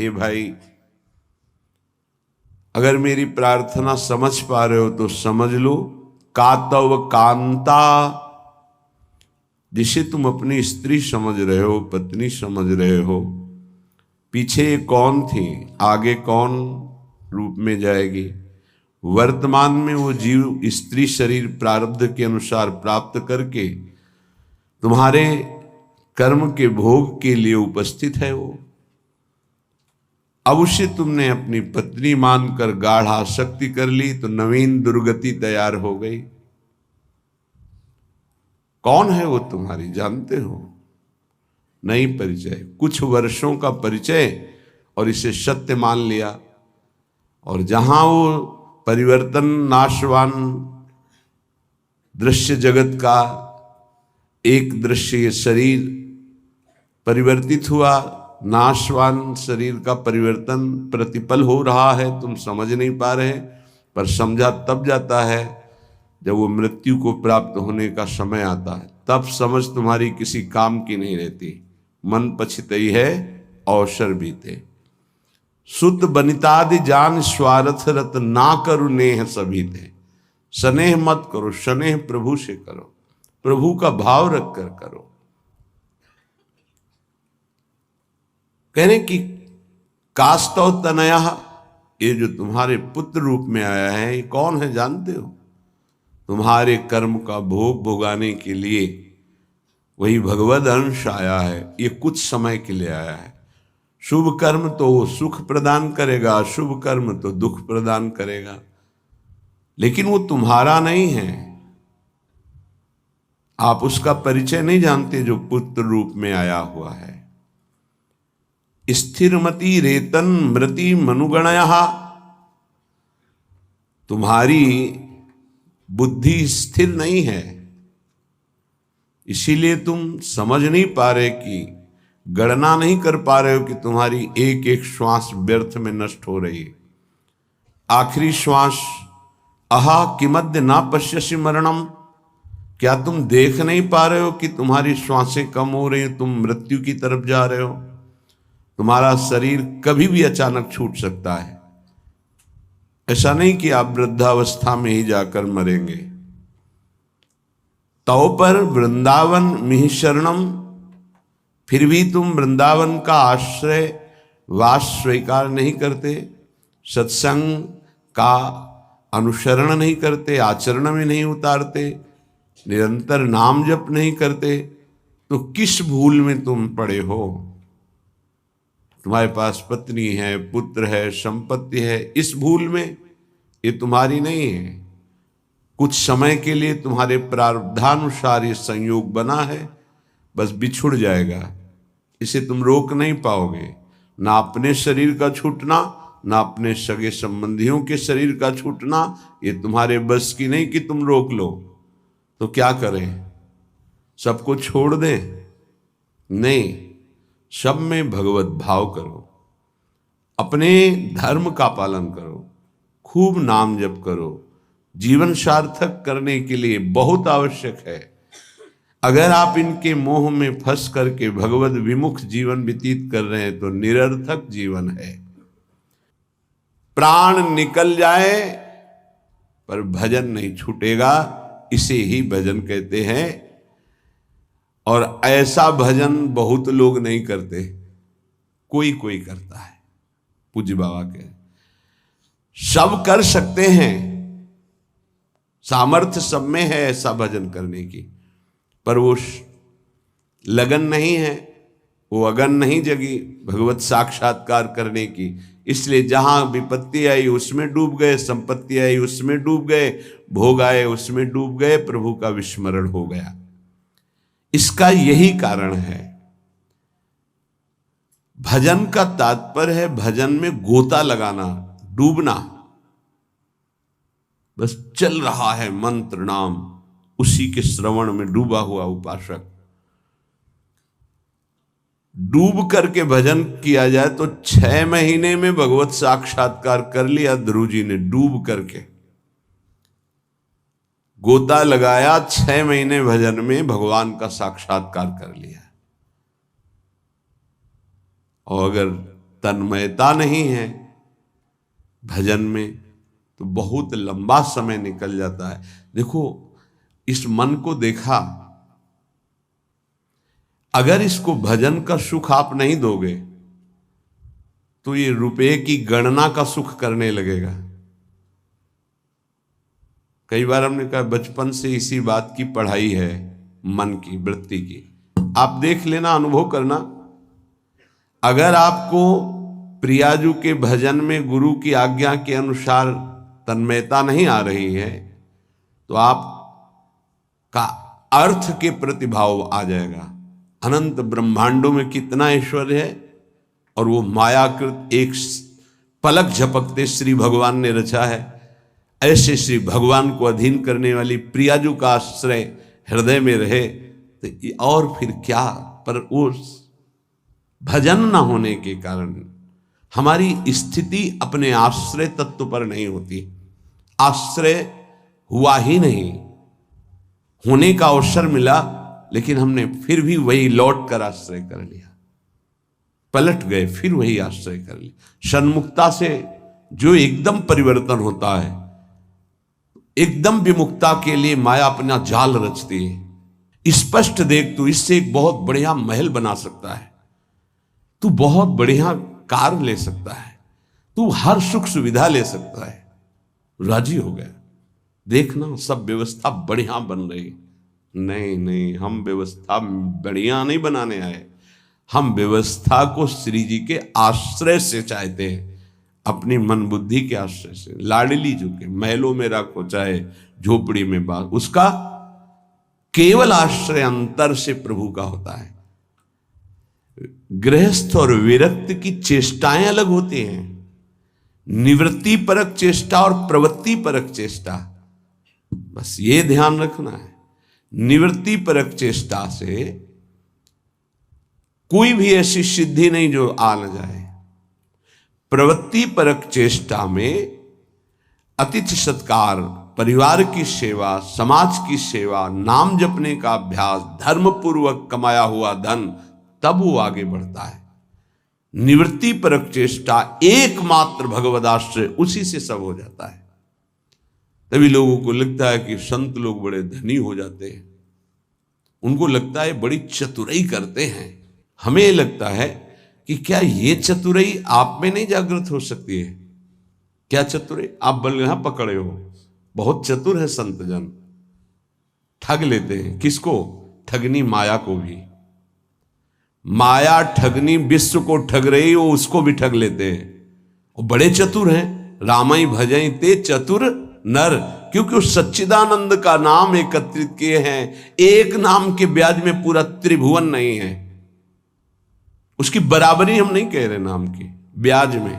हे भाई, अगर मेरी प्रार्थना समझ पा रहे हो तो समझ लो, कातव कांता, जिसे तुम अपनी स्त्री समझ रहे हो, पत्नी समझ रहे हो, पीछे कौन थी, आगे कौन रूप में जाएगी। वर्तमान में वो जीव स्त्री शरीर प्रारब्ध के अनुसार प्राप्त करके तुम्हारे कर्म के भोग के लिए उपस्थित है। वो अब उसे तुमने अपनी पत्नी मानकर गाढ़ आसक्ति कर ली तो नवीन दुर्गति तैयार हो गई। कौन है वो तुम्हारी, जानते हो? नहीं परिचय, कुछ वर्षों का परिचय और इसे सत्य मान लिया। और जहां वो परिवर्तन नाशवान दृश्य जगत का एक दृश्य शरीर परिवर्तित हुआ, नाशवान शरीर का परिवर्तन प्रतिपल हो रहा है, तुम समझ नहीं पा रहे, पर समझा तब जाता है जब वो मृत्यु को प्राप्त होने का समय आता है। तब समझ तुम्हारी किसी काम की नहीं रहती। मन पछितई है अवसर बीते। सुत बनितादि जान स्वार्थ रत, ना करो नेह सभी थे। स्नेह मत करो, स्नेह प्रभु से करो, प्रभु का भाव रख कर करो। कहने की कास्तव तनया, ये जो तुम्हारे पुत्र रूप में आया है, ये कौन है जानते हो? तुम्हारे कर्म का भोग भोगाने के लिए वही भगवद अंश आया है। ये कुछ समय के लिए आया है। शुभ कर्म तो वो सुख प्रदान करेगा, अशुभ कर्म तो दुख प्रदान करेगा, लेकिन वो तुम्हारा नहीं है। आप उसका परिचय नहीं जानते जो पुत्र रूप में आया हुआ है। स्थिरमति रेतन मृति मनुगणया, तुम्हारी बुद्धि स्थिर नहीं है, इसीलिए तुम समझ नहीं पा रहे कि, गणना नहीं कर पा रहे हो कि तुम्हारी एक एक श्वास व्यर्थ में नष्ट हो रही है। आखिरी श्वास, अहा किमद्य ना पश्यसि मरणम, क्या तुम देख नहीं पा रहे हो कि तुम्हारी श्वासें कम हो रही हैं, तुम मृत्यु की तरफ जा रहे हो। तुम्हारा शरीर कभी भी अचानक छूट सकता है। ऐसा नहीं कि आप वृद्धावस्था में ही जाकर मरेंगे। तो पर वृंदावन मिहि शरणम, फिर भी तुम वृंदावन का आश्रय वास स्वीकार नहीं करते, सत्संग का अनुसरण नहीं करते, आचरण में नहीं उतारते, निरंतर नाम जप नहीं करते, तो किस भूल में तुम पड़े हो? तुम्हारे पास पत्नी है, पुत्र है, संपत्ति है, इस भूल में, ये तुम्हारी नहीं है। कुछ समय के लिए तुम्हारे प्रारब्धानुसार ये संयोग बना है, बस बिछुड़ जाएगा, इसे तुम रोक नहीं पाओगे। ना अपने शरीर का छूटना, ना अपने सगे संबंधियों के शरीर का छूटना, ये तुम्हारे बस की नहीं कि तुम रोक लो। तो क्या करें, सबको छोड़ दें? नहीं, सब में भगवत भाव करो, अपने धर्म का पालन करो, खूब नाम जप करो। जीवन सार्थक करने के लिए बहुत आवश्यक है। अगर आप इनके मोह में फंस करके भगवत विमुख जीवन व्यतीत कर रहे हैं तो निरर्थक जीवन है। प्राण निकल जाए पर भजन नहीं छूटेगा, इसे ही भजन कहते हैं। और ऐसा भजन बहुत लोग नहीं करते, कोई कोई करता है। पूज्य बाबा के सब कर सकते हैं, सामर्थ्य सब में है ऐसा भजन करने की, पर वो लगन नहीं है, वो अगन नहीं जगी भगवत साक्षात्कार करने की। इसलिए जहां विपत्ति आई उसमें डूब गए, संपत्ति आई उसमें डूब गए, भोग आए उसमें डूब गए, प्रभु का विस्मरण हो गया। इसका यही कारण है। भजन का तात्पर्य है भजन में गोता लगाना, डूबना। बस चल रहा है मंत्र नाम, उसी के श्रवण में डूबा हुआ उपासक। डूब करके भजन किया जाए तो 6 महीने में भगवत साक्षात्कार कर लिया ध्रुव जी ने। डूब करके गोता लगाया, 6 महीने भजन में भगवान का साक्षात्कार कर लिया। और अगर तन्मयता नहीं है भजन में, तो बहुत लंबा समय निकल जाता है। देखो, इस मन को देखा, अगर इसको भजन का सुख आप नहीं दोगे तो ये रुपए की गणना का सुख करने लगेगा। कई बार हमने कहा बचपन से इसी बात की पढ़ाई है, मन की वृत्ति की। आप देख लेना, अनुभव करना। अगर आपको प्रियाजू के भजन में गुरु की आज्ञा के अनुसार तन्मयता नहीं आ रही है तो आपका अर्थ के प्रति भाव आ जाएगा। अनंत ब्रह्मांडों में कितना ऐश्वर्य है और वो मायाकृत एक पलक झपकते श्री भगवान ने रचा है। ऐसे श्री भगवान को अधीन करने वाली प्रियाजू का आश्रय हृदय में रहे तो और फिर क्या। पर उस भजन न होने के कारण हमारी स्थिति अपने आश्रय तत्व पर नहीं होती। आश्रय हुआ ही नहीं, होने का अवसर मिला लेकिन हमने फिर भी वही लौट कर आश्रय कर लिया, पलट गए, फिर वही आश्रय कर लिया। सन्मुक्ता से जो एकदम परिवर्तन होता है, एकदम विमुक्ता के लिए माया अपना जाल रचती है। स्पष्ट देख, तू इससे एक बहुत बढ़िया महल बना सकता है, तू बहुत बढ़िया कार ले सकता है, तू हर सुख सुविधा ले सकता है। राजी हो गया। देखना सब व्यवस्था बढ़िया बन रही। नहीं नहीं, हम व्यवस्था बढ़िया नहीं बनाने आए, हम व्यवस्था को श्री जी के आश्रय से चाहते हैं, अपनी मन बुद्धि के आश्रय से। लाडली झुके महलों में रखो चाहे झोपड़ी में बाग, उसका केवल आश्रय अंतर से प्रभु का होता है। गृहस्थ और विरक्त की चेष्टाएं अलग होती हैं, निवृत्ति परक चेष्टा और प्रवृत्ति परक चेष्टा, बस ये ध्यान रखना है। निवृत्ति परक चेष्टा से कोई भी ऐसी सिद्धि नहीं जो आ न जाए। प्रवृत्ति परक चेष्टा में अतिथि सत्कार, परिवार की सेवा, समाज की सेवा, नाम जपने का अभ्यास, धर्म पूर्वक कमाया हुआ धन, तब वो आगे बढ़ता है। निवृत्ति परक चेष्टा एकमात्र भगवदाश्रय, उसी से सब हो जाता है। तभी लोगों को लगता है कि संत लोग बड़े धनी हो जाते हैं, उनको लगता है बड़ी चतुराई करते हैं। हमें लगता है कि क्या ये चतुराई आप में नहीं जागृत हो सकती है? क्या चतुराई? आप बल यहां पकड़े हो, बहुत चतुर है संत जन, ठग लेते हैं। किसको? ठगनी माया को भी। माया ठगनी विश्व को ठग रही, वो उसको भी ठग लेते हैं। वो बड़े चतुर हैं। रामई भजई ते चतुर नर, क्योंकि उस सच्चिदानंद का नाम एकत्रित किए हैं। एक नाम के ब्याज में पूरा त्रिभुवन नहीं है, उसकी बराबरी हम नहीं कह रहे नाम की, ब्याज में।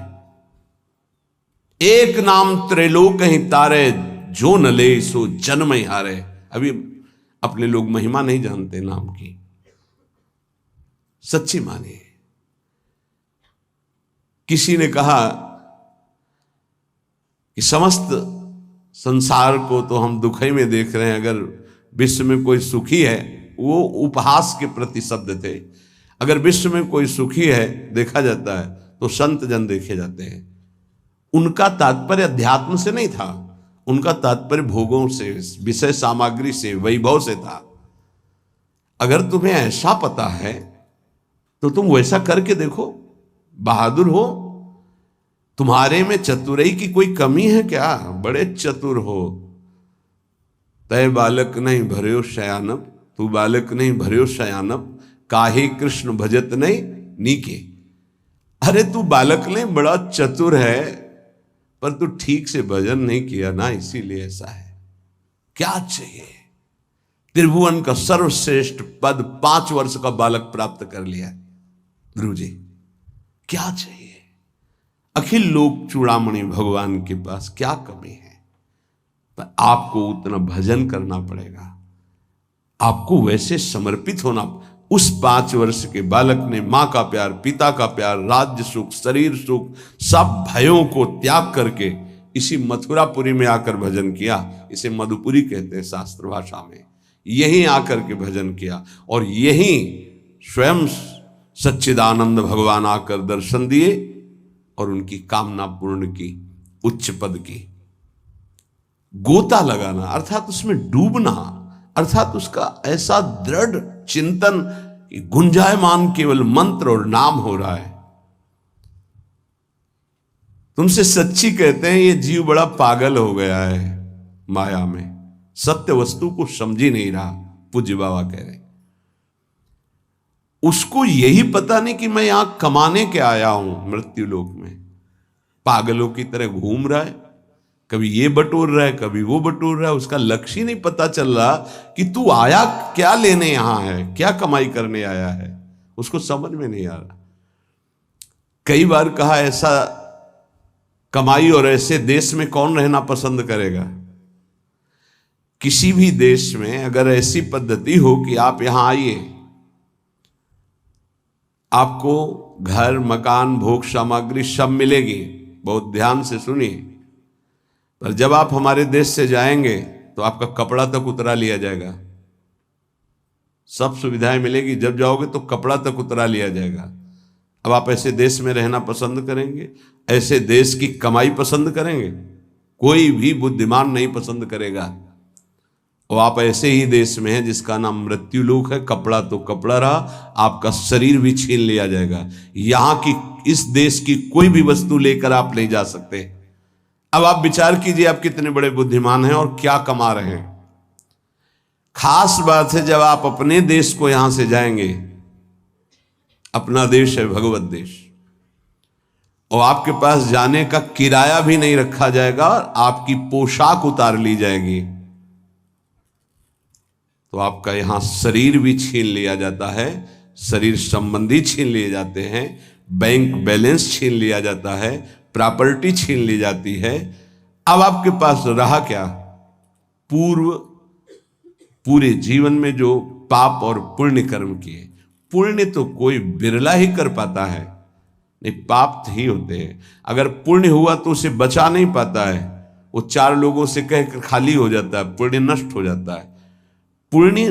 एक नाम त्रैलोक ही तारे, जो न ले सो जन्म ही हारे। अभी अपने लोग महिमा नहीं जानते नाम की, सच्ची माने। किसी ने कहा कि समस्त संसार को तो हम दुखी में देख रहे हैं, अगर विश्व में कोई सुखी है, वो उपहास के प्रति शब्द थे। अगर विश्व में कोई सुखी है देखा जाता है तो संत जन देखे जाते हैं। उनका तात्पर्य अध्यात्म से नहीं था, उनका तात्पर्य भोगों से, विषय सामग्री से, वैभव से था। अगर तुम्हें ऐसा पता है तो तुम वैसा करके देखो, बहादुर हो। तुम्हारे में चतुराई की कोई कमी है क्या? बड़े चतुर हो। तय बालक नहीं भर्यो शयानब, तू बालक नहीं भर्यो शयानब, काहे कृष्ण भजत नहीं नीके। अरे तू बालक नहीं, बड़ा चतुर है, पर तू ठीक से भजन नहीं किया ना, इसीलिए ऐसा है। क्या चाहिए? त्रिभुवन का सर्वश्रेष्ठ पद 5 वर्ष का बालक प्राप्त कर लिया गुरु जी, क्या चाहिए? अखिल लोक चूड़ामणि भगवान के पास क्या कमी है? पर आपको उतना भजन करना पड़ेगा, आपको वैसे समर्पित होना। उस 5 वर्ष के बालक ने मां का प्यार, पिता का प्यार, राज्य सुख, शरीर सुख, सब भयों को त्याग करके इसी मथुरापुरी में आकर भजन किया। इसे मधुपुरी कहते हैं शास्त्र भाषा में। यहीं आकर के भजन किया और यहीं स्वयं सच्चिदानंद भगवान आकर दर्शन दिए और उनकी कामना पूर्ण की, उच्च पद की। गोता लगाना अर्थात उसमें डूबना, अर्थात उसका ऐसा दृढ़ चिंतन कि गुंजायमान केवल मंत्र और नाम हो रहा है। तुमसे सच्ची कहते हैं ये जीव बड़ा पागल हो गया है माया में, सत्य वस्तु को समझ ही नहीं रहा। पूज्य बाबा कह रहे उसको यही पता नहीं कि मैं यहां कमाने के आया हूं मृत्यु लोक में। पागलों की तरह घूम रहा है, कभी ये बटोर रहा है कभी वो बटोर रहा है, उसका लक्ष्य ही नहीं पता चल रहा कि तू आया क्या लेने यहां है, क्या कमाई करने आया है, उसको समझ में नहीं आ रहा। कई बार कहा ऐसा कमाई और ऐसे देश में कौन रहना पसंद करेगा। किसी भी देश में अगर ऐसी पद्धति हो कि आप यहां आइए, आपको घर मकान भोग सामग्री सब मिलेगी, बहुत ध्यान से सुनिए, पर जब आप हमारे देश से जाएंगे तो आपका कपड़ा तक उतरा लिया जाएगा। सब सुविधाएं मिलेगी, जब जाओगे तो कपड़ा तक उतरा लिया जाएगा। अब आप ऐसे देश में रहना पसंद करेंगे, ऐसे देश की कमाई पसंद करेंगे? कोई भी बुद्धिमान नहीं पसंद करेगा। और आप ऐसे ही देश में हैं जिसका नाम मृत्यु लोक है। कपड़ा तो कपड़ा रहा, आपका शरीर भी छीन लिया जाएगा। यहां की इस देश की कोई भी वस्तु लेकर आप नहीं जा सकते। अब आप विचार कीजिए आप कितने बड़े बुद्धिमान हैं और क्या कमा रहे हैं। खास बात है जब आप अपने देश को यहां से जाएंगे, अपना देश है भगवत देश, और आपके पास जाने का किराया भी नहीं रखा जाएगा और आपकी पोशाक उतार ली जाएगी, तो आपका यहां शरीर भी छीन लिया जाता है, शरीर संबंधी छीन लिए जाते हैं, बैंक बैलेंस छीन लिया जाता है, प्रॉपर्टी छीन ली जाती है। अब आपके पास रहा क्या? पूरे जीवन में जो पाप और पुण्य कर्म किए, पुण्य तो कोई बिरला ही कर पाता है, नहीं पाप ही होते हैं। अगर पुण्य हुआ तो उसे बचा नहीं पाता है, वो 4 लोगों से कहकर खाली हो जाता है, पुण्य नष्ट हो जाता है। पुण्य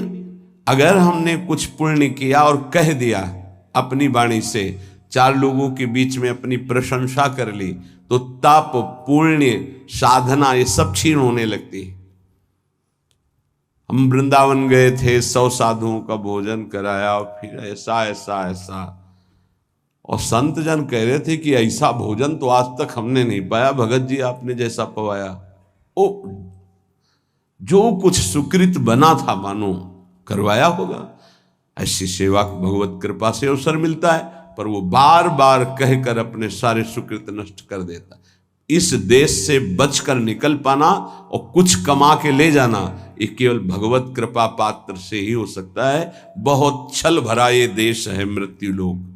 अगर हमने कुछ पुण्य किया और कह दिया अपनी वाणी से, 4 लोगों के बीच में अपनी प्रशंसा कर ली, तो तप पुण्य साधना ये सब क्षीण होने लगती है। हम वृंदावन गए थे, 100 साधुओं का भोजन कराया और फिर ऐसा ऐसा ऐसा, और संत जन कह रहे थे कि ऐसा भोजन तो आज तक हमने नहीं पाया भगत जी, आपने जैसा पवाया। ओ जो कुछ सुकृत बना था मानो करवाया होगा। ऐसी सेवा भगवत कृपा से अवसर मिलता है, पर वो बार बार कहकर अपने सारे सुकृत नष्ट कर देता। इस देश से बचकर निकल पाना और कुछ कमा के ले जाना, ये केवल भगवत कृपा पात्र से ही हो सकता है। बहुत छल भरा ये देश है मृत्यु लोक।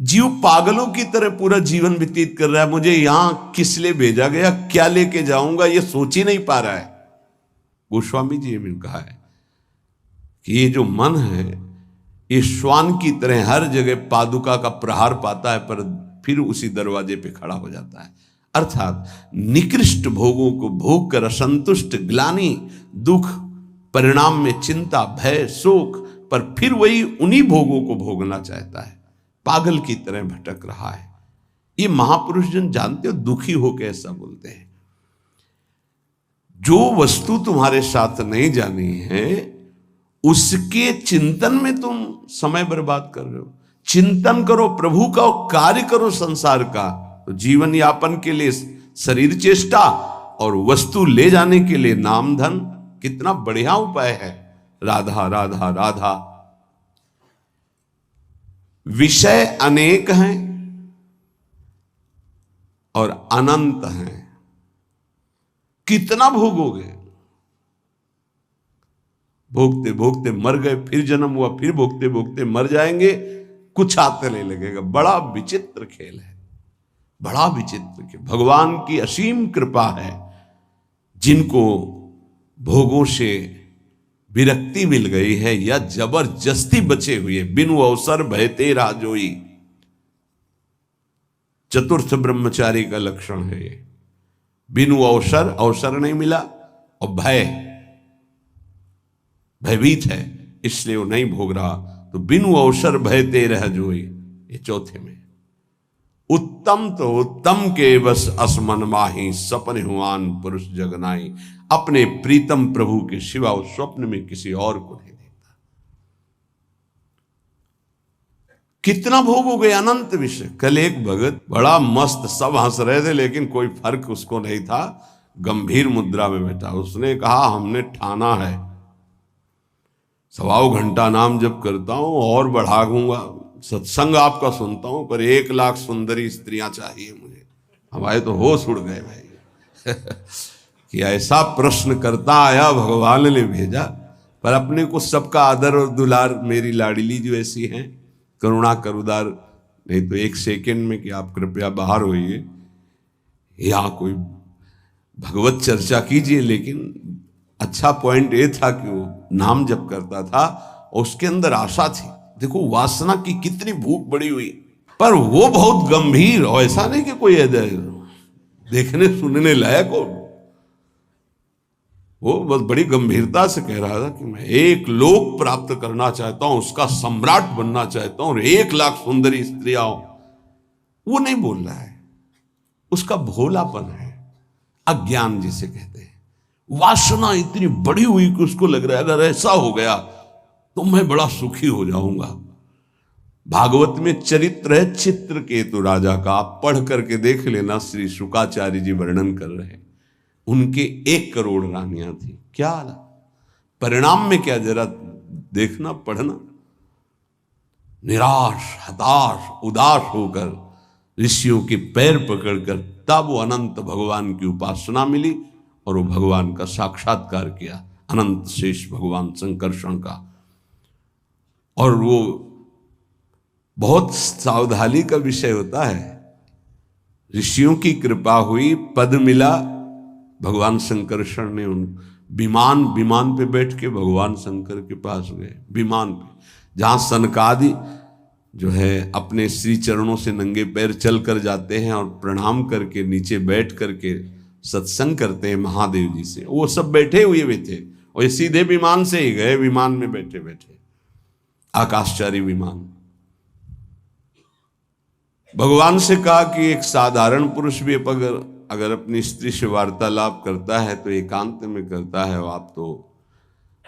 जीव पागलों की तरह पूरा जीवन व्यतीत कर रहा है। मुझे यहां किस लिए भेजा गया, क्या लेके जाऊंगा, ये सोच ही नहीं पा रहा है। गोस्वामी जी ने कहा है कि ये जो मन है ये श्वान की तरह हर जगह पादुका का प्रहार पाता है, पर फिर उसी दरवाजे पे खड़ा हो जाता है। अर्थात निकृष्ट भोगों को भोग कर असंतुष्ट, ग्लानि, दुख, परिणाम में चिंता, भय, शोक, पर फिर वही उन्हीं भोगों को भोगना चाहता है। पागल की तरह भटक रहा है। ये महापुरुष जन जानते हो, दुखी होकर ऐसा बोलते हैं। जो वस्तु तुम्हारे साथ नहीं जानी है उसके चिंतन में तुम समय बर्बाद कर रहे हो। चिंतन करो प्रभु का, कार्य करो संसार का, तो जीवन यापन के लिए शरीर चेष्टा और वस्तु ले जाने के लिए नाम धन, कितना बढ़िया उपाय है। राधा राधा राधा। विषय अनेक हैं और अनंत हैं, कितना भोगोगे। भोगते भोगते मर गए, फिर जन्म हुआ, फिर भोगते भोगते मर जाएंगे, कुछ आते नहीं लगेगा। बड़ा विचित्र खेल है, बड़ा विचित्र खेल। भगवान की असीम कृपा है, जिनको भोगों से विरक्ति मिल गई है या जबरदस्ती बचे हुए, बिनु अवसर भयते राजोई। चतुर्थ ब्रह्मचारी का लक्षण है ये। बिनु अवसर नहीं मिला, और भयभीत है इसलिए वो नहीं भोग रहा, तो बिनु अवसर भयते रह जोई, ये चौथे में। उत्तम तो उत्तम के बस असमन माही, सपन हुआन पुरुष जगनाई। अपने प्रीतम प्रभु के सिवा उस स्वप्न में किसी और को नहीं देखता। कितना भोगोगे अनंत विषय। कल एक भगत बड़ा मस्त, सब हंस रहे थे लेकिन कोई फर्क उसको नहीं था, गंभीर मुद्रा में बैठा। उसने कहा हमने ठाना है 1.25 घंटा नाम जप करता हूं और बढ़ा दूंगा, सत्संग आपका सुनता हूं, पर 1 लाख सुंदरी स्त्रियां चाहिए मुझे। हमारे तो होश उड़ गए भाई कि ऐसा प्रश्न करता आया, भगवान ने भेजा। पर अपने को सबका आदर और दुलार, मेरी लाडली जो ऐसी हैं, करुणा करुदार, नहीं तो 1 सेकंड में कि आप कृपया बाहर होइए, यहाँ कोई भगवत चर्चा कीजिए। लेकिन अच्छा पॉइंट ये था कि वो नाम जप करता था और उसके अंदर आशा थी। देखो वासना की कितनी भूख बड़ी हुई, पर वो बहुत गंभीर, और ऐसा नहीं कि कोई देखने सुनने लायक हो, वो बहुत बड़ी गंभीरता से कह रहा था कि मैं 1 लोक प्राप्त करना चाहता हूं, उसका सम्राट बनना चाहता हूं और 1 लाख सुंदरी स्त्रियां हो। वो नहीं बोल रहा है, उसका भोलापन है, अज्ञान जिसे कहते हैं। वासना इतनी बड़ी हुई कि उसको लग रहा है अगर ऐसा हो गया तो मैं बड़ा सुखी हो जाऊंगा। भागवत में चरित्र है चित्रकेतु राजा का, आप पढ़ करके देख लेना, श्री शुकाचार्य जी वर्णन कर रहे हैं। उनके 1 करोड़ रानियां थी। क्या परिणाम में क्या जरा देखना, पढ़ना। निराश, हताश, उदास होकर ऋषियों के पैर पकड़कर तब वो अनंत भगवान की उपासना मिली और वो भगवान का साक्षात्कार किया, अनंत शेष भगवान संकर्षण का। और वो बहुत सावधानी का विषय होता है। ऋषियों की कृपा हुई, पद मिला, भगवान संकर्षण ने उन विमान पे बैठ के भगवान शंकर के पास गए। विमान पे जहां सनकादि जो है अपने श्री चरणों से नंगे पैर चल कर जाते हैं और प्रणाम करके नीचे बैठ करके सत्संग करते हैं महादेव जी से, वो सब बैठे हुए थे और ये सीधे विमान से ही गए। विमान में बैठे बैठे आकाशचारी विमान। भगवान से कहा कि एक साधारण पुरुष भी अगर अपनी स्त्री से वार्तालाप करता है तो एकांत में करता है। आप तो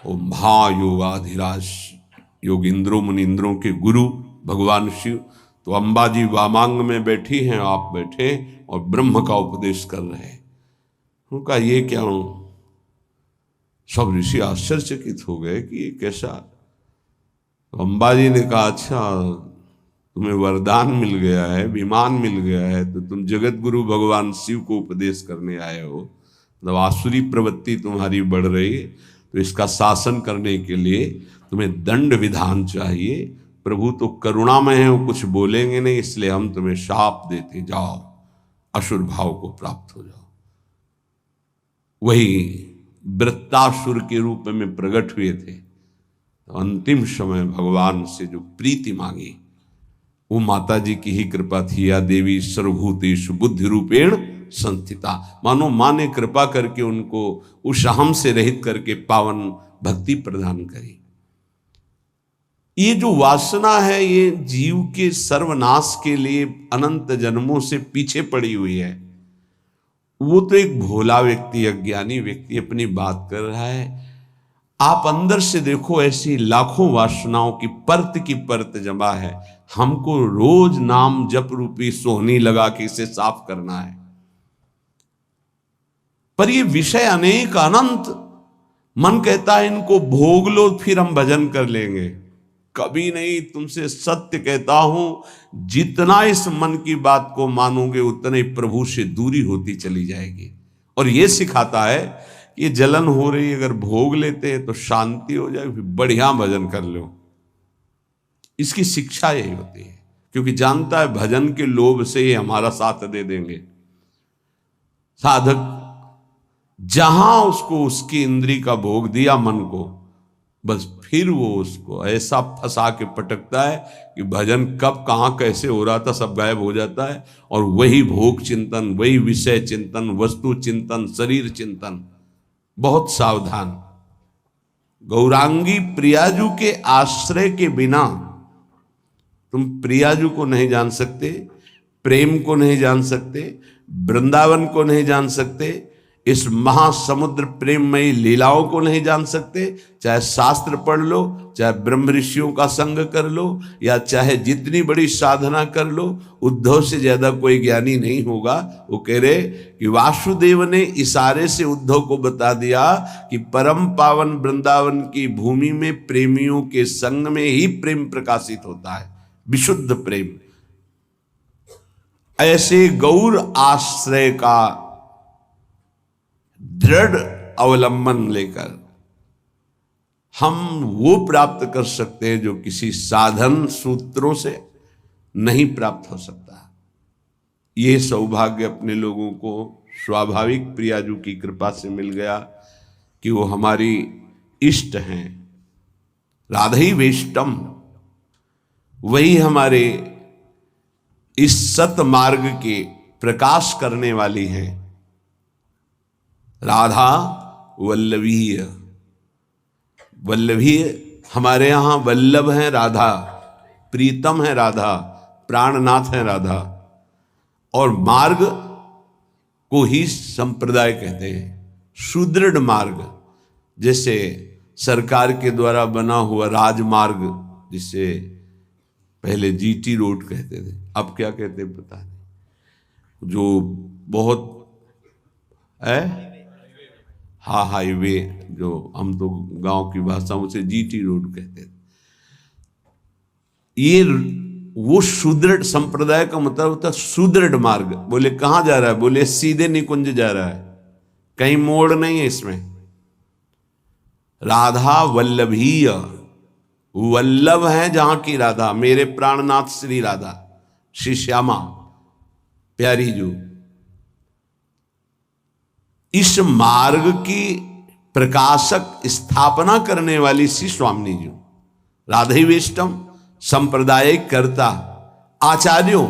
वो महायोगाधिराज योगिंद्रों मुनिंद्रों के गुरु भगवान शिव, तो अंबा जी वामांग में बैठी हैं, आप बैठे और ब्रह्म का उपदेश कर रहे हैं। उनका ये क्या हूं, सब ऋषि आश्चर्यचकित हो गए कि ये कैसा। तो अंबा जी ने कहा अच्छा तुम्हें वरदान मिल गया है, विमान मिल गया है, तो तुम जगत गुरु भगवान शिव को उपदेश करने आए हो, मतलब आसुरी प्रवृत्ति तुम्हारी बढ़ रही है, तो इसका शासन करने के लिए तुम्हें दंड विधान चाहिए। प्रभु तो करुणामय है, वो कुछ बोलेंगे नहीं, इसलिए हम तुम्हें शाप देते, जाओ असुर भाव को प्राप्त हो जाओ। वही वृत्तासुर के रूप में प्रकट हुए थे। तो अंतिम समय भगवान से जो प्रीति मांगी वो माता जी की ही कृपा थी। या देवी सर्वभूतेषु बुद्धि रूपेण संस्थिता, मानो माँ ने कृपा करके उनको उस अहम से रहित करके पावन भक्ति प्रदान करी। ये जो वासना है ये जीव के सर्वनाश के लिए अनंत जन्मों से पीछे पड़ी हुई है। वो तो एक भोला व्यक्ति, अज्ञानी व्यक्ति अपनी बात कर रहा है। आप अंदर से देखो, ऐसी लाखों वासनाओं की परत जमा है। हमको रोज नाम जप रूपी सोहनी लगा के इसे साफ करना है। पर ये विषय अनेक अनंत, मन कहता है इनको भोग लो फिर हम भजन कर लेंगे। कभी नहीं, तुमसे सत्य कहता हूं, जितना इस मन की बात को मानोगे उतना ही प्रभु से दूरी होती चली जाएगी। और ये सिखाता है कि जलन हो रही, अगर भोग लेते हैं तो शांति हो जाए, फिर बढ़िया भजन कर लो। इसकी शिक्षा यही होती है, क्योंकि जानता है भजन के लोभ से ये हमारा साथ दे देंगे। साधक जहां उसको उसकी इंद्री का भोग दिया मन को, बस फिर वो उसको ऐसा फंसा के पटकता है कि भजन कब कहां कैसे हो रहा था सब गायब हो जाता है। और वही भोग चिंतन, वही विषय चिंतन, वस्तु चिंतन, शरीर चिंतन। बहुत सावधान। गौरांगी प्रियाजू के आश्रय के बिना तुम प्रियाजू को नहीं जान सकते, प्रेम को नहीं जान सकते, वृंदावन को नहीं जान सकते, इस महासमुद्र प्रेममयी लीलाओं को नहीं जान सकते, चाहे शास्त्र पढ़ लो, चाहे ब्रह्म ऋषियों का संग कर लो, या चाहे जितनी बड़ी साधना कर लो, उद्धव से ज्यादा कोई ज्ञानी नहीं होगा। वो कह रहे कि वासुदेव ने इशारे से उद्धव को बता दिया कि परम पावन वृंदावन की भूमि में प्रेमियों के संग में ही प्रेम प्रकाशित होता है, विशुद्ध प्रेम। ऐसे गौर आश्रय का दृढ़ अवलंबन लेकर हम वो प्राप्त कर सकते हैं जो किसी साधन सूत्रों से नहीं प्राप्त हो सकता। ये सौभाग्य अपने लोगों को स्वाभाविक प्रियाजू की कृपा से मिल गया कि वो हमारी इष्ट हैं, राधई वेष्टम, वही हमारे इस सत मार्ग के प्रकाश करने वाली हैं। राधा वल्लभीय, वल्लभीय हमारे यहां वल्लभ हैं राधा, प्रीतम है राधा, प्राणनाथ है राधा। और मार्ग को ही संप्रदाय कहते हैं, सुदृढ़ मार्ग, जैसे सरकार के द्वारा बना हुआ राजमार्ग, जिसे पहले जीटी रोड कहते थे, अब क्या कहते हैं पता नहीं, जो बहुत है हाँ हाईवे, जो हम तो गांव की भाषाओं से जीटी रोड कहते थे। ये वो सुदृढ़ संप्रदाय का मतलब होता है सुदृढ़ मार्ग। बोले कहां जा रहा है? बोले सीधे निकुंज जा रहा है, कहीं मोड़ नहीं है इसमें। राधा वल्लभीय, वल्लभ है जहां की राधा, मेरे प्राणनाथ श्री राधा, श्री श्यामा प्यारी जो। इस मार्ग की प्रकाशक स्थापना करने वाली श्री स्वामिनी जी, राधई वेष्टम, संप्रदाय कर्ता, आचार्यों,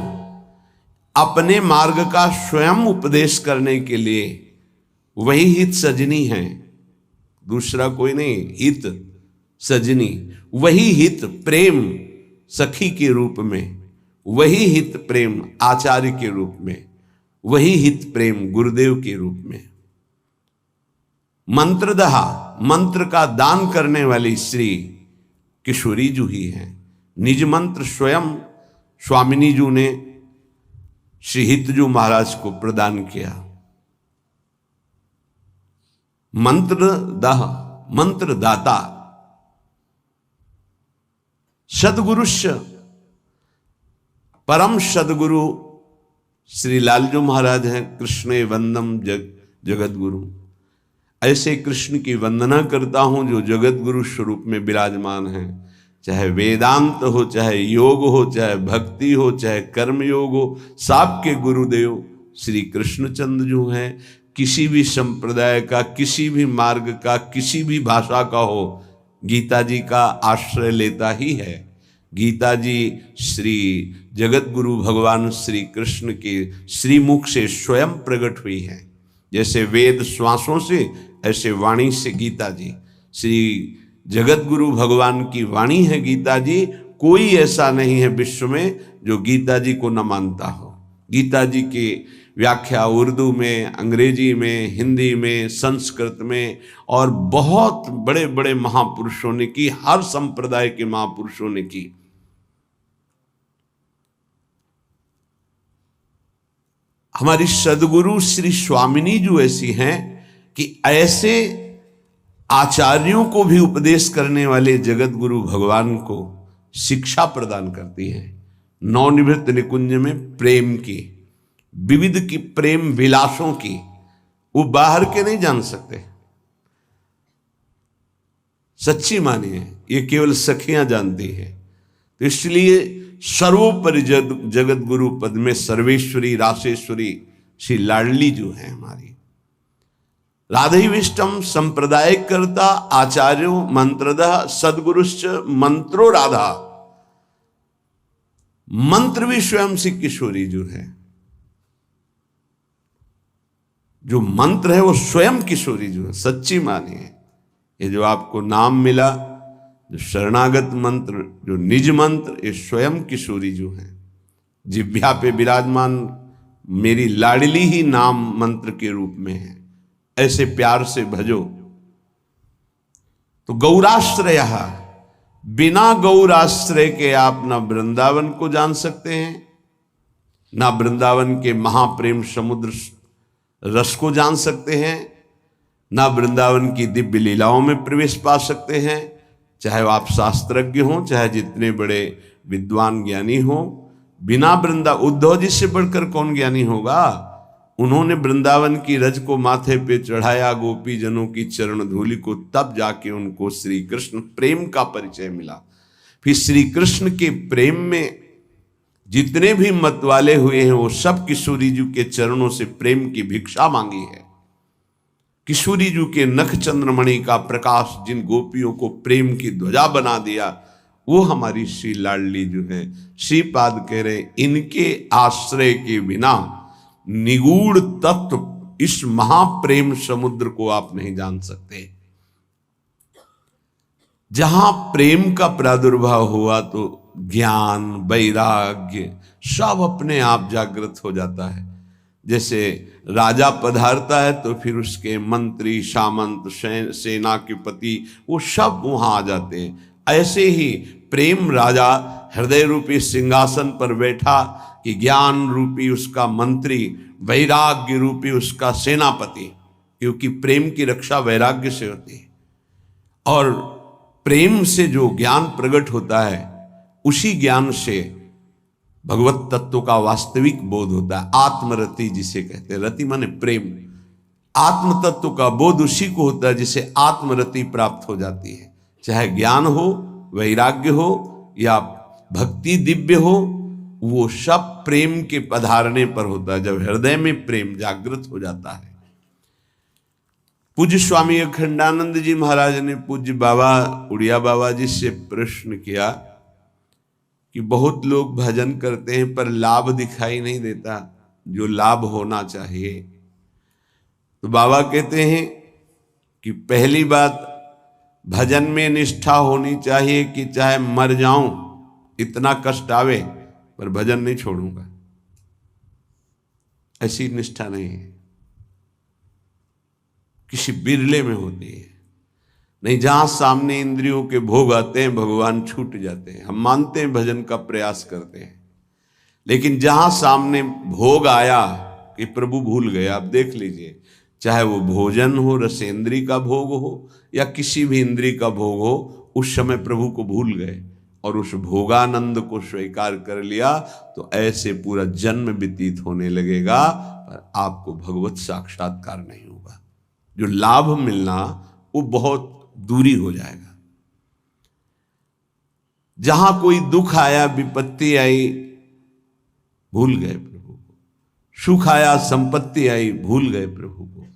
अपने मार्ग का स्वयं उपदेश करने के लिए वही हित सजनी है, दूसरा कोई नहीं। हित सजनी, वही हित प्रेम सखी के रूप में, वही हित प्रेम आचार्य के रूप में, वही हित प्रेम गुरुदेव के रूप में। मंत्रदहा, मंत्र का दान करने वाली श्री किशोरी जू ही है। निज मंत्र स्वयं स्वामिनी जू ने श्री हितजू महाराज को प्रदान किया। मंत्रदह, मंत्र दाता, सदगुरुष्य, परम सदगुरु श्री लालजू महाराज हैं। कृष्ण वंदम जगत गुरु, ऐसे कृष्ण की वंदना करता हूं जो जगत गुरु स्वरूप में विराजमान हैं। चाहे वेदांत हो, चाहे योग हो, चाहे भक्ति हो, चाहे कर्म योग हो, सबके गुरुदेव श्री कृष्णचंद्र जो हैं। किसी भी संप्रदाय का, किसी भी मार्ग का, किसी भी भाषा का हो, गीता जी का आश्रय लेता ही है। गीता जी श्री जगत गुरु भगवान श्री कृष्ण के श्रीमुख से स्वयं प्रकट हुई है। जैसे वेद श्वासों से, ऐसे वाणी से गीता जी श्री जगत गुरु भगवान की वाणी है गीता जी। कोई ऐसा नहीं है विश्व में जो गीता जी को न मानता हो। गीता जी की व्याख्या उर्दू में, अंग्रेजी में, हिंदी में, संस्कृत में और बहुत बड़े बड़े महापुरुषों ने की, हर संप्रदाय के महापुरुषों ने की। हमारी सदगुरु श्री स्वामिनी जो ऐसी हैं कि ऐसे आचार्यों को भी उपदेश करने वाले जगत गुरु भगवान को शिक्षा प्रदान करती हैं। नवनिवृत्त निकुंज में प्रेम की, विविध की प्रेम विलासों की, वो बाहर के नहीं जान सकते। सच्ची मानिए, ये केवल सखियां जानती है। तो इसलिए सर्वोपरि जगत गुरु पद में सर्वेश्वरी रासेश्वरी श्री लाडली जो है हमारी। राधई विष्टम संप्रदाय कर्ता आचार्यो मंत्रदः सदगुरुश्च मंत्रो राधा। मंत्र भी स्वयं श्री किशोरी जो है, जो मंत्र है वो स्वयं किशोरी जो है। सच्ची मानिए, ये जो आपको नाम मिला, जो शरणागत मंत्र, जो निज मंत्र, ये स्वयं किशोरी जो है। जिह्वा पे विराजमान मेरी लाडली ही नाम मंत्र के रूप में है, ऐसे प्यार से भजो। तो गौराश्रय, बिना गौराश्रय के आप ना वृंदावन को जान सकते हैं, ना वृंदावन के महाप्रेम समुद्र रस को जान सकते हैं, ना वृंदावन की दिव्य लीलाओं में प्रवेश पा सकते हैं। चाहे आप शास्त्रज्ञ हों, चाहे जितने बड़े विद्वान ज्ञानी हों, बिना उद्धव जी से बढ़कर कौन ज्ञानी होगा? उन्होंने वृंदावन की रज को माथे पे चढ़ाया, गोपी जनों की चरण धूलि को, तब जाके उनको श्री कृष्ण प्रेम का परिचय मिला। फिर श्री कृष्ण के प्रेम में जितने भी मत वाले हुए हैं वो सब किशोरी जी के चरणों से प्रेम की भिक्षा मांगी है। किशोरी जी के नख चंद्रमणि का प्रकाश जिन गोपियों को प्रेम की ध्वजा बना दिया, वो हमारी श्री लाडली जो है। श्रीपाद कह रहे इनके आश्रय के बिना निगूढ़ तत्व इस महाप्रेम समुद्र को आप नहीं जान सकते। जहां प्रेम का प्रादुर्भाव हुआ तो ज्ञान, वैराग्य सब अपने आप जागृत हो जाता है। जैसे राजा पधारता है तो फिर उसके मंत्री, सामंत, सेना के पति वो सब वहां आ जाते हैं। ऐसे ही प्रेम राजा हृदय रूपी सिंहासन पर बैठा कि ज्ञान रूपी उसका मंत्री, वैराग्य रूपी उसका सेनापति, क्योंकि प्रेम की रक्षा वैराग्य से होती है। और प्रेम से जो ज्ञान प्रकट होता है, उसी ज्ञान से भगवत तत्व का वास्तविक बोध होता है। आत्मरति जिसे कहते हैं, रति माने प्रेम। आत्म तत्व का बोध उसी को होता है जिसे आत्मरति प्राप्त हो जाती है। चाहे ज्ञान हो, वैराग्य हो या भक्ति दिव्य हो, वो सब प्रेम के पधारने पर होता है, जब हृदय में प्रेम जागृत हो जाता है। पूज्य स्वामी अखंडानंद जी महाराज ने पूज्य बाबा उड़िया बाबा जी से प्रश्न किया कि बहुत लोग भजन करते हैं पर लाभ दिखाई नहीं देता जो लाभ होना चाहिए। तो बाबा कहते हैं कि पहली बात, भजन में निष्ठा होनी चाहिए कि चाहे मर जाऊं, इतना कष्ट आवे, पर भजन नहीं छोड़ूंगा, ऐसी निष्ठा नहीं है। किसी बिरले में होती है। नहीं, जहां सामने इंद्रियों के भोग आते हैं भगवान छूट जाते हैं। हम मानते हैं भजन का प्रयास करते हैं, लेकिन जहां सामने भोग आया कि प्रभु भूल गए। आप देख लीजिए, चाहे वो भोजन हो, रसेंद्री का भोग हो या किसी भी इंद्री का भोग हो, उस समय प्रभु को भूल गए और उस भोगानंद को स्वीकार कर लिया, तो ऐसे पूरा जन्म व्यतीत होने लगेगा, पर आपको भगवत साक्षात्कार नहीं होगा। जो लाभ मिलना वो बहुत दूरी हो जाएगा। जहां कोई दुख आया, विपत्ति आई, भूल गए प्रभु को। सुख आया, संपत्ति आई, भूल गए प्रभु को।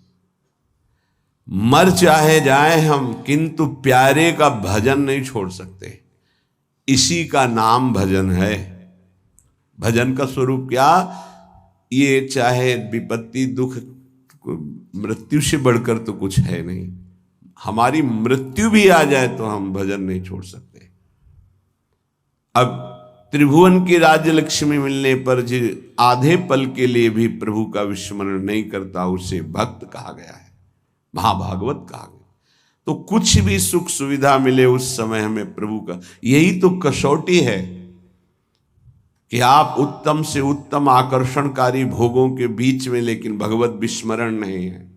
मर चाहे जाए हम, किंतु प्यारे का भजन नहीं छोड़ सकते। इसी का नाम भजन है। भजन का स्वरूप क्या? ये चाहे विपत्ति, दुख, मृत्यु से बढ़कर तो कुछ है नहीं। हमारी मृत्यु भी आ जाए तो हम भजन नहीं छोड़ सकते। अब त्रिभुवन की राज्य लक्ष्मी मिलने पर जो आधे पल के लिए भी प्रभु का विस्मरण नहीं करता, उसे भक्त कहा गया है, महाभागवत कहा गया। तो कुछ भी सुख सुविधा मिले उस समय हमें प्रभु का, यही तो कसौटी है कि आप उत्तम से उत्तम आकर्षणकारी भोगों के बीच में, लेकिन भगवत विस्मरण नहीं है।